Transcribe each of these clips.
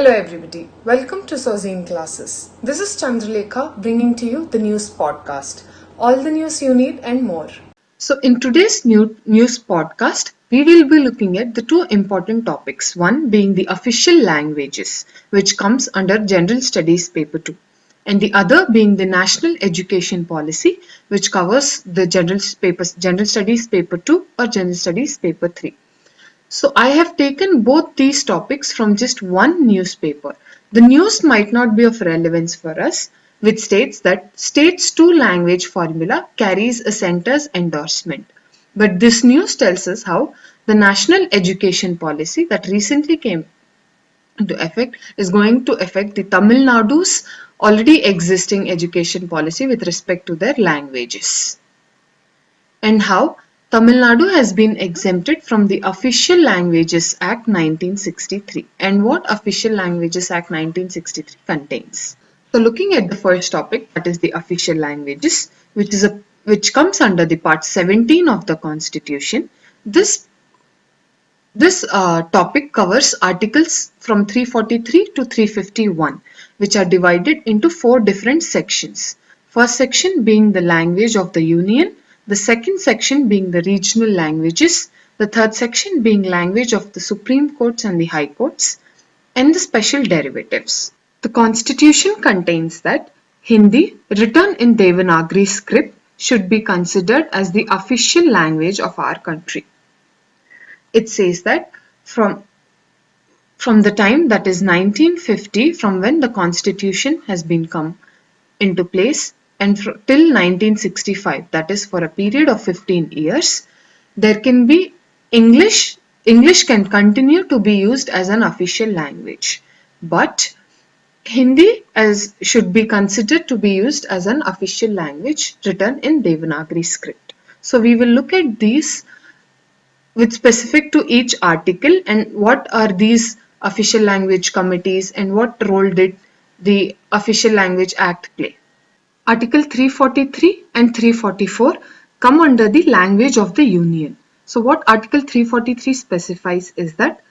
Hello everybody, welcome to Sozine Classes. This is Chandralekha bringing to you the news podcast. All the news you need and more. So in today's news podcast, we will be looking at the two important topics. One being the official languages, which comes under General Studies Paper 2. And the other being the National Education Policy, which covers the General Studies Paper 2 or General Studies Paper 3. So I have taken both these topics from just one newspaper. The news might not be of relevance for us, which states that state's two-language formula carries a center's endorsement. But this news tells us how the National Education Policy that recently came into effect is going to affect the Tamil Nadu's already existing education policy with respect to their languages. And how Tamil Nadu has been exempted from the Official Languages Act 1963 and what Official Languages Act 1963 contains. So looking at the first topic, that is the official languages, which comes under the part 17 of the Constitution. This topic covers articles from 343 to 351, which are divided into four different sections. First section being the language of the Union, the second section being the regional languages, the third section being language of the Supreme Courts and the High Courts, and the special derivatives. The Constitution contains that Hindi, written in Devanagari script, should be considered as the official language of our country. It says that from the time, that is 1950, from when the Constitution has been come into place, and till 1965, that is for a period of 15 years, there can be English can continue to be used as an official language, but Hindi should be considered to be used as an official language written in Devanagari script. So we will look at these with specific to each article and what are these official language committees and what role did the Official Language Act play. Article 343 and 344 come under the language of the Union. So what Article 343 specifies is that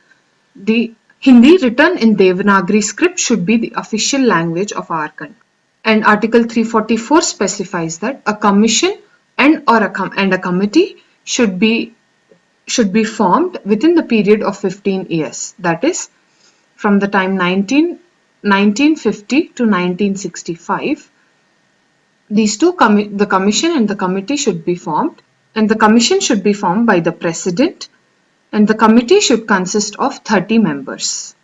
the Hindi written in Devanagari script should be the official language of our country. And Article 344 specifies that a commission and a committee should be formed within the period of 15 years. That is from the time 1950 to 1965. These two, the commission and the committee should be formed, and the commission should be formed by the president, and the committee should consist of 30 members.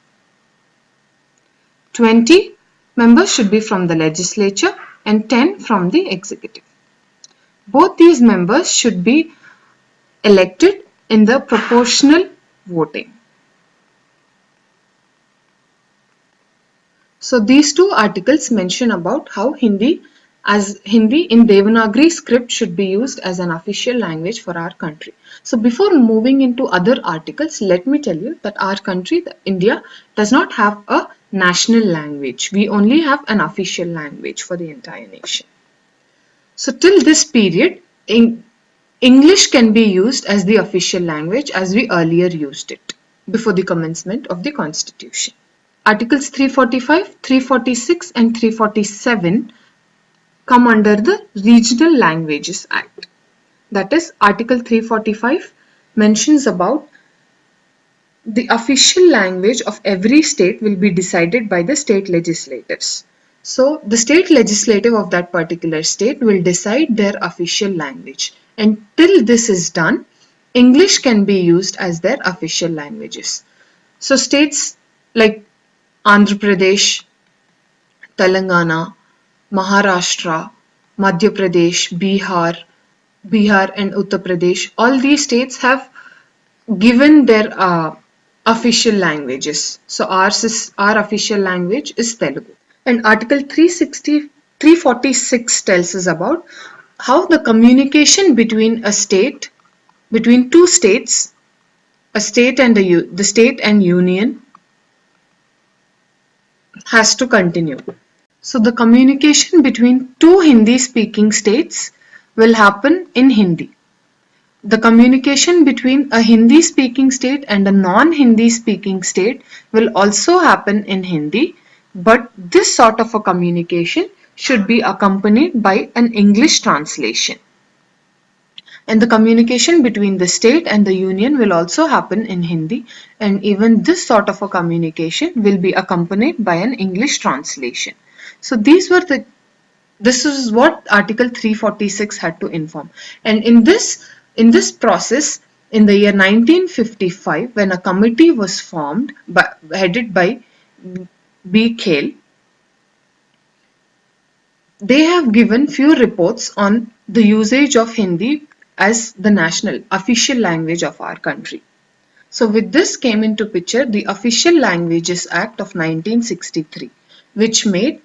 20 members should be from the legislature and 10 from the executive. Both these members should be elected in the proportional voting. So these two articles mention about how Hindi in Devanagari script should be used as an official language for our country. So before moving into other articles, let me tell you that our country, India, does not have a national language. We only have an official language for the entire nation. So till this period, English can be used as the official language as we earlier used it before the commencement of the Constitution. Articles 345, 346 and 347 come under the Regional Languages Act. That is, Article 345 mentions about the official language of every state will be decided by the state legislators. So the state legislative of that particular state will decide their official language. And till this is done, English can be used as their official languages. So states like Andhra Pradesh, Telangana, Maharashtra, Madhya Pradesh, Bihar and Uttar Pradesh, all these states have given their official languages. So our official language is Telugu. And Article 346 tells us about how the communication between two states, the state and union, has to continue. So the communication between two Hindi speaking states will happen in Hindi. The communication between a Hindi speaking state and a non-Hindi speaking state will also happen in Hindi, but this sort of a communication should be accompanied by an English translation. And the communication between the state and the union will also happen in Hindi, and even this sort of a communication will be accompanied by an English translation. So this is what Article 346 had to inform. And in this process, in the year 1955, when a committee was formed headed by B. Khel, they have given few reports on the usage of Hindi as the national official language of our country. So with this came into picture the Official Languages Act of 1963, which made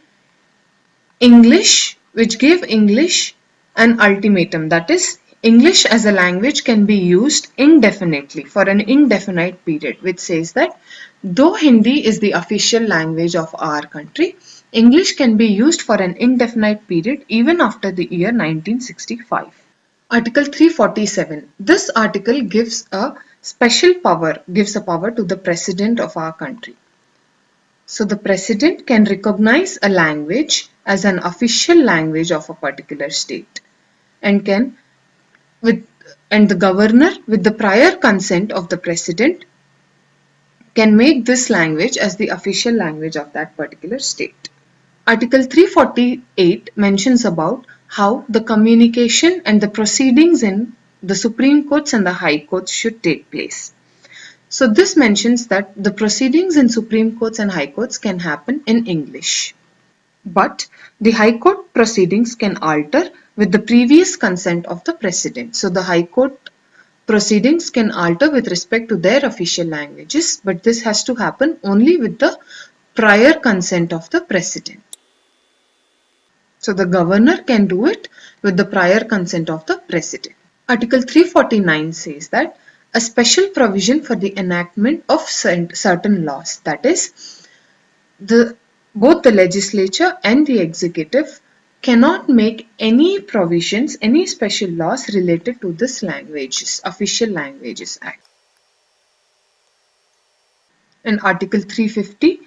which gave English an ultimatum, that is, English as a language can be used indefinitely for an indefinite period, which says that though Hindi is the official language of our country, English can be used for an indefinite period even after the year 1965. Article 347. This article gives a power to the President of our country. So the President can recognize a language as an official language of a particular state, and can with and the Governor, with the prior consent of the President, can make this language as the official language of that particular state. Article 348 mentions about how the communication and the proceedings in the Supreme Courts and the High Courts should take place. So this mentions that the proceedings in Supreme Courts and High Courts can happen in English. But the High Court proceedings can alter with the previous consent of the President. So the High Court proceedings can alter with respect to their official languages, but this has to happen only with the prior consent of the President. So the Governor can do it with the prior consent of the President. Article 349 says that a special provision for the enactment of certain laws, that is, both the legislature and the executive cannot make any provisions, any special laws related to this Official Languages Act. And Article 350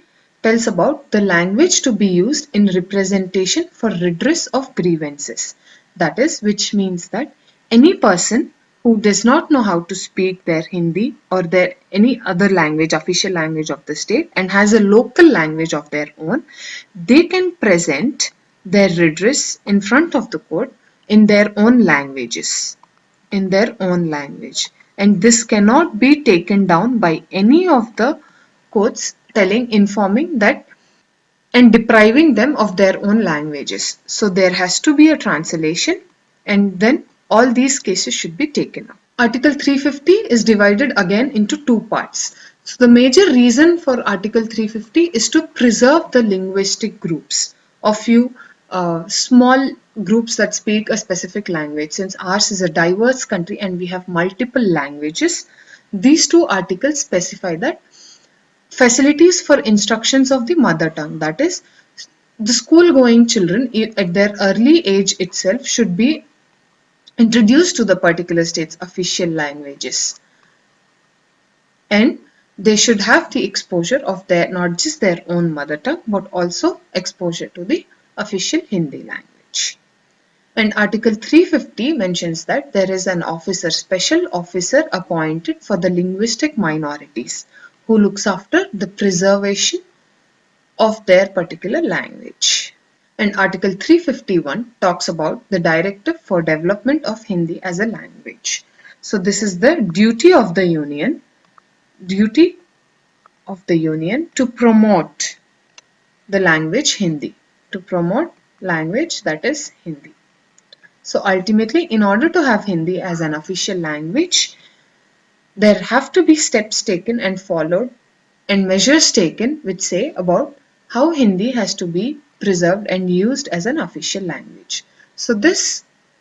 tells about the language to be used in representation for redress of grievances. That is, which means that any person who does not know how to speak their Hindi or their any other language, official language of the state, and has a local language of their own, they can present their redress in front of the court in their own languages, in their own language. And this cannot be taken down by any of the courts informing that and depriving them of their own languages. So there has to be a translation, and then all these cases should be taken up. Article 350 is divided again into two parts. So the major reason for Article 350 is to preserve the linguistic groups of few small groups that speak a specific language. Since ours is a diverse country and we have multiple languages, these two articles specify that facilities for instructions of the mother tongue, that is, the school going children at their early age itself should be introduced to the particular state's official languages, and they should have the exposure of their not just their own mother tongue but also exposure to the official Hindi language. And Article 350 mentions that there is an special officer appointed for the linguistic minorities who looks after the preservation of their particular language. And Article 351 talks about the Directive for Development of Hindi as a language. So this is the duty of the Union to promote the language Hindi, to promote language that is Hindi. So ultimately, in order to have Hindi as an official language, there have to be steps taken and followed and measures taken which say about how Hindi has to be preserved and used as an official language. So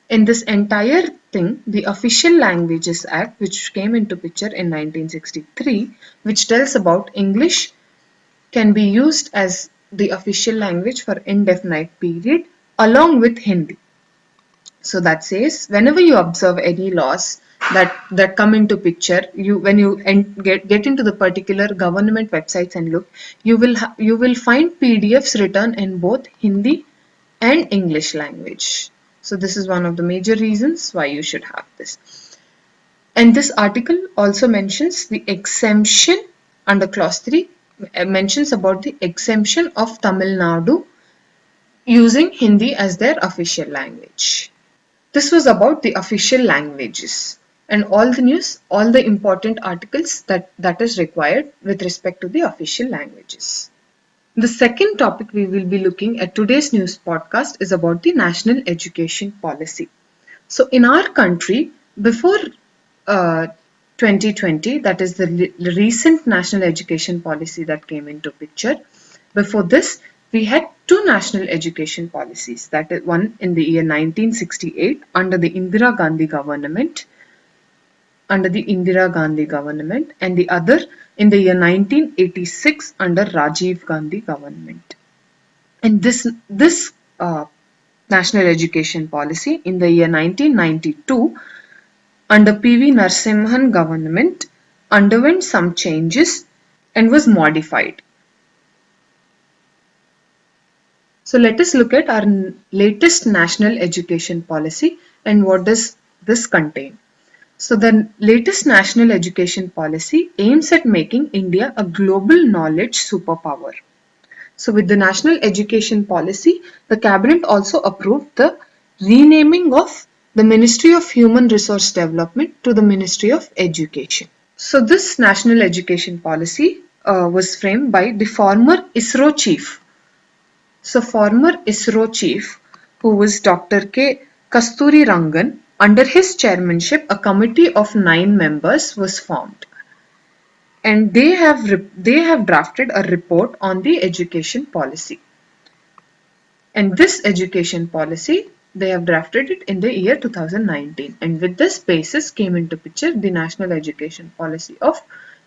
in this entire thing, the Official Languages Act, which came into picture in 1963, which tells about English can be used as the official language for indefinite period along with Hindi. So that says whenever you observe any laws that come into picture. You when you get into the particular government websites and look, you will find PDFs written in both Hindi and English language. So this is one of the major reasons why you should have this. And this article also mentions the exemption under clause 3, mentions about the exemption of Tamil Nadu using Hindi as their official language. This was about the official languages and all the news, all the important articles that is required with respect to the official languages. The second topic we will be looking at today's news podcast is about the national education policy. So in our country, before 2020, that is the recent national education policy that came into picture. Before this, we had two national education policies. That is one in the year 1968 under the Indira Gandhi government, and the other in the year 1986 under Rajiv Gandhi government. And this national education policy in the year 1992 under PV Narasimhan government underwent some changes and was modified. So let us look at our latest national education policy and what does this contain. So the latest national education policy aims at making India a global knowledge superpower. So with the national education policy, the cabinet also approved the renaming of the Ministry of Human Resource Development to the Ministry of Education. So this national education policy was framed by the former ISRO chief. So former ISRO chief, who was Dr. K. Kasturi Rangan, under his chairmanship, a committee of 9 members was formed. And they have drafted a report on the education policy. And this education policy, they have drafted it in the year 2019. And with this basis came into picture the national education policy of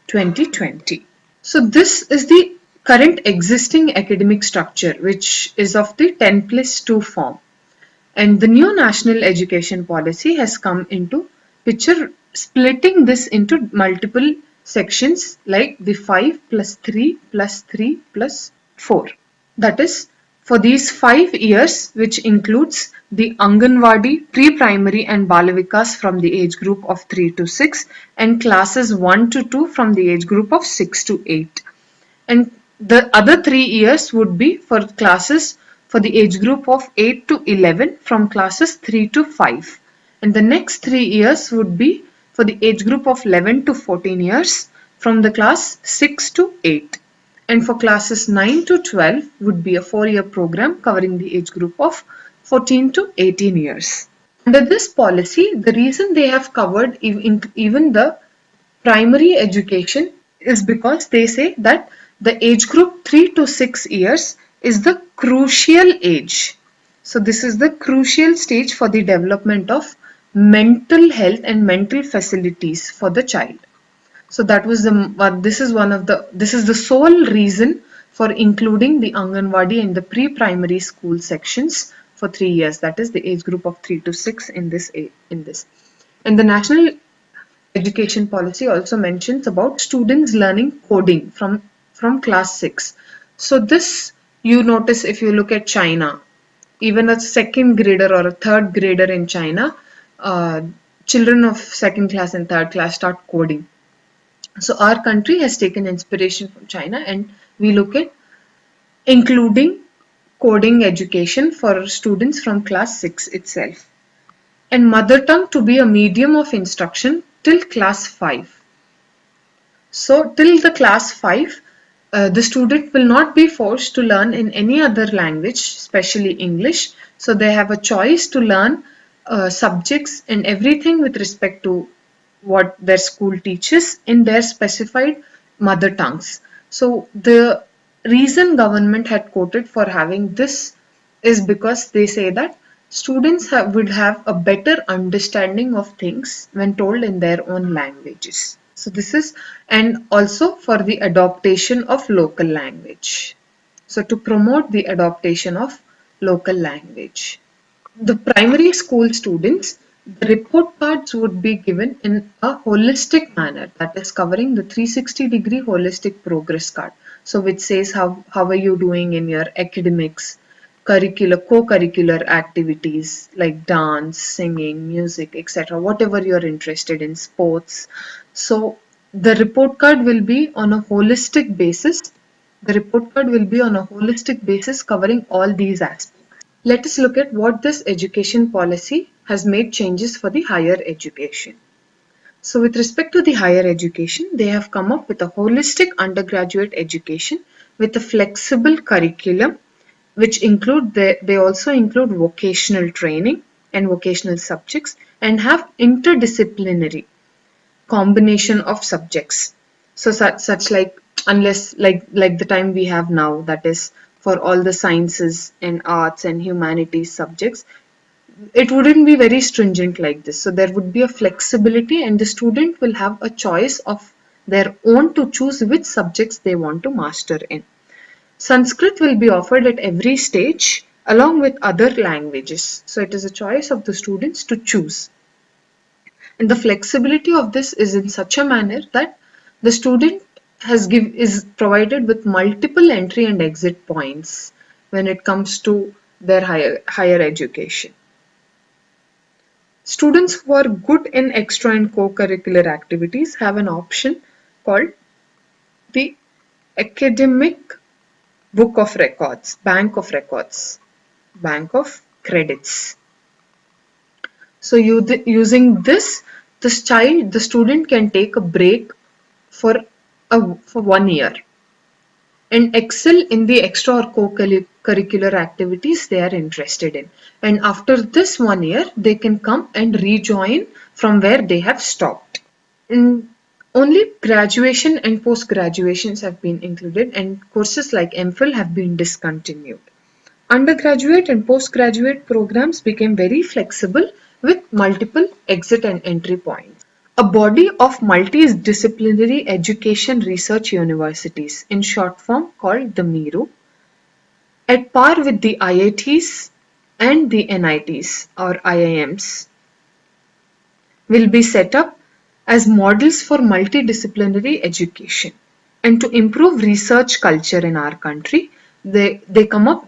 2020. So this is the current existing academic structure, which is of the 10+2 form. And the new national education policy has come into picture, splitting this into multiple sections like the 5+3+3+4. That is, for these 5 years, which includes the Anganwadi, pre-primary and Balavikas from the age group of 3 to 6 and classes 1 to 2 from the age group of 6 to 8. And the other 3 years would be for classes for the age group of 8 to 11 from classes 3 to 5. And the next 3 years would be for the age group of 11 to 14 years from the class 6 to 8. And for classes 9 to 12 would be a 4-year program covering the age group of 14 to 18 years. Under this policy, the reason they have covered even the primary education is because they say that the age group 3 to 6 years is the crucial age. So this is the crucial stage for the development of mental health and mental facilities for the child. So that was this is the sole reason for including the Anganwadi and the pre-primary school sections for 3 years. That is the age group of 3 to 6 in this. And the national education policy also mentions about students learning coding from class 6. So this you notice if you look at China, even a second grader or a third grader in China, children of second class and third class start coding. So our country has taken inspiration from China and we look at including coding education for students from class 6 itself. And mother tongue to be a medium of instruction till class 5. So till the class 5, the student will not be forced to learn in any other language, especially English. So they have a choice to learn subjects and everything with respect to what their school teaches in their specified mother tongues. So the reason government had quoted for having this is because they say that students would have a better understanding of things when told in their own languages. So this is, and also for the adaptation of local language. So to promote the adaptation of local language. The primary school students, The report cards would be given in a holistic manner, that is covering the 360-degree holistic progress card. So which says how are you doing in your academics, co-curricular activities like dance, singing, music, etc. Whatever you're interested in, sports. So the report card will be on a holistic basis. The report card will be on a holistic basis covering all these aspects. Let us look at what this education policy has made changes for the higher education. So with respect to the higher education, they have come up with a holistic undergraduate education with a flexible curriculum, which they also include vocational training and vocational subjects, and have interdisciplinary combination of subjects. So such like, unless like the time we have now, that is for all the sciences and arts and humanities subjects, it wouldn't be very stringent like this. So there would be a flexibility and the student will have a choice of their own to choose which subjects they want to master in. Sanskrit will be offered at every stage along with other languages. So it is a choice of the students to choose. And the flexibility of this is in such a manner that the student is provided with multiple entry and exit points when it comes to their higher education. Students who are good in extra and co-curricular activities have an option called the Academic Book of Records, Bank of Records, Bank of Credits. So using this, the student can take a break for 1 year and excel in the extra or co-curricular activities they are interested in. And after this 1 year, they can come and rejoin from where they have stopped. And only graduation and post-graduations have been included, and courses like MPhil have been discontinued. Undergraduate and postgraduate programs became very flexible with multiple exit and entry points. A body of multidisciplinary education research universities, in short form called the MIRU, at par with the IITs and the NITs or IIMs, will be set up as models for multidisciplinary education. And to improve research culture in our country, they came up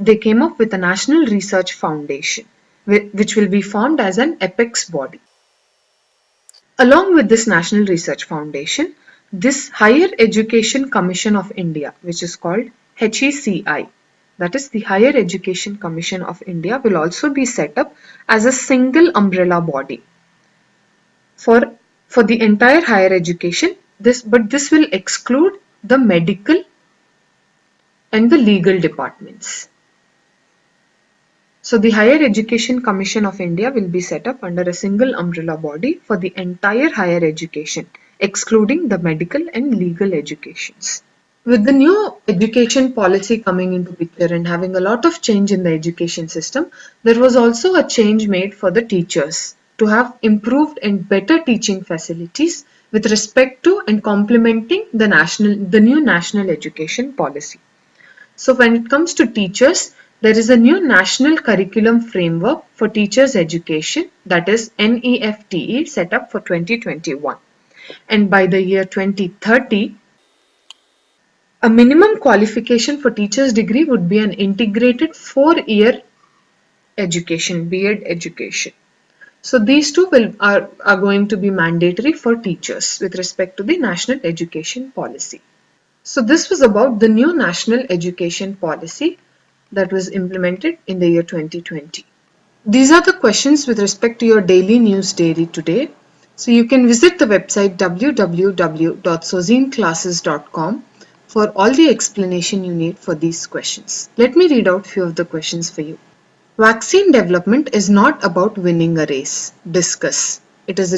with a National Research Foundation, which will be formed as an apex body. Along with this National Research Foundation, this Higher Education Commission of India, which is called HECI, that is the Higher Education Commission of India, will also be set up as a single umbrella body for the entire higher education. But this will exclude the medical and the legal departments. So the Higher Education Commission of India will be set up under a single umbrella body for the entire higher education, excluding the medical and legal educations. With the new education policy coming into picture and having a lot of change in the education system, there was also a change made for the teachers to have improved and better teaching facilities with respect to and complementing the new national education policy. So when it comes to teachers, there is a new national curriculum framework for teachers education, that is NEFTE, set up for 2021. And by the year 2030, a minimum qualification for teacher's degree would be an integrated 4-year education, B.Ed education. So these two are going to be mandatory for teachers with respect to the national education policy. So this was about the new national education policy that was implemented in the year 2020. These are the questions with respect to your daily news diary today. So you can visit the website www.sozineclasses.com for all the explanation you need for these questions. Let me read out a few of the questions for you. Vaccine development is not about winning a race. Discuss. It is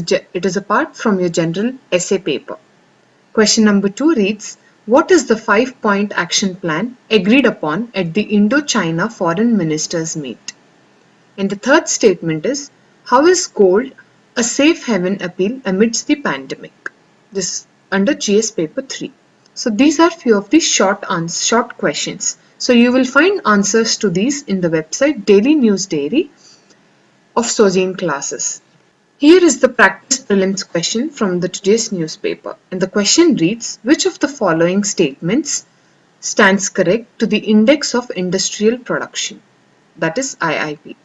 a part from your general essay paper. Question number 2 reads, what is the 5-point action plan agreed upon at the Indo-China Foreign Ministers meet? And the third statement is, how is gold a safe haven appeal amidst the pandemic? This under GS paper 3. So these are few of the short questions. So you will find answers to these in the website Daily News Diary of Sozin Classes. Here is the practice prelims question from the today's newspaper, and the question reads, which of the following statements stands correct to the Index of Industrial Production, that is IIP.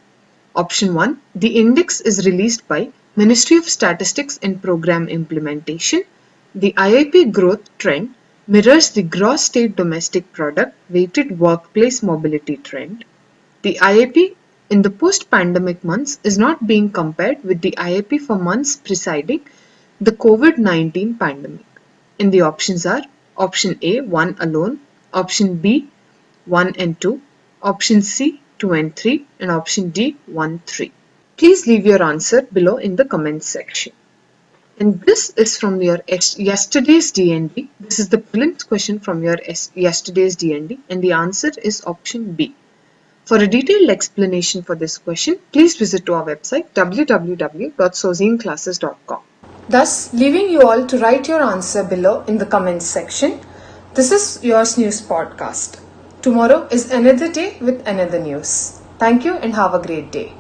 Option 1. The index is released by Ministry of Statistics and Program Implementation. The IIP growth trend mirrors the gross state domestic product weighted workplace mobility trend. The IIP in the post-pandemic months is not being compared with the IIP for months preceding the COVID-19 pandemic. And the options are option A 1 alone, option B 1 and 2, option C 2 and 3, and option D 1, 3. Please leave your answer below in the comments section. And this is from your yesterday's DND. This is the prelims question from your yesterday's DND, and the answer is option B. For a detailed explanation for this question, please visit to our website www.sozineclasses.com. Thus, leaving you all to write your answer below in the comments section. This is Yours News Podcast. Tomorrow is another day with another news. Thank you and have a great day.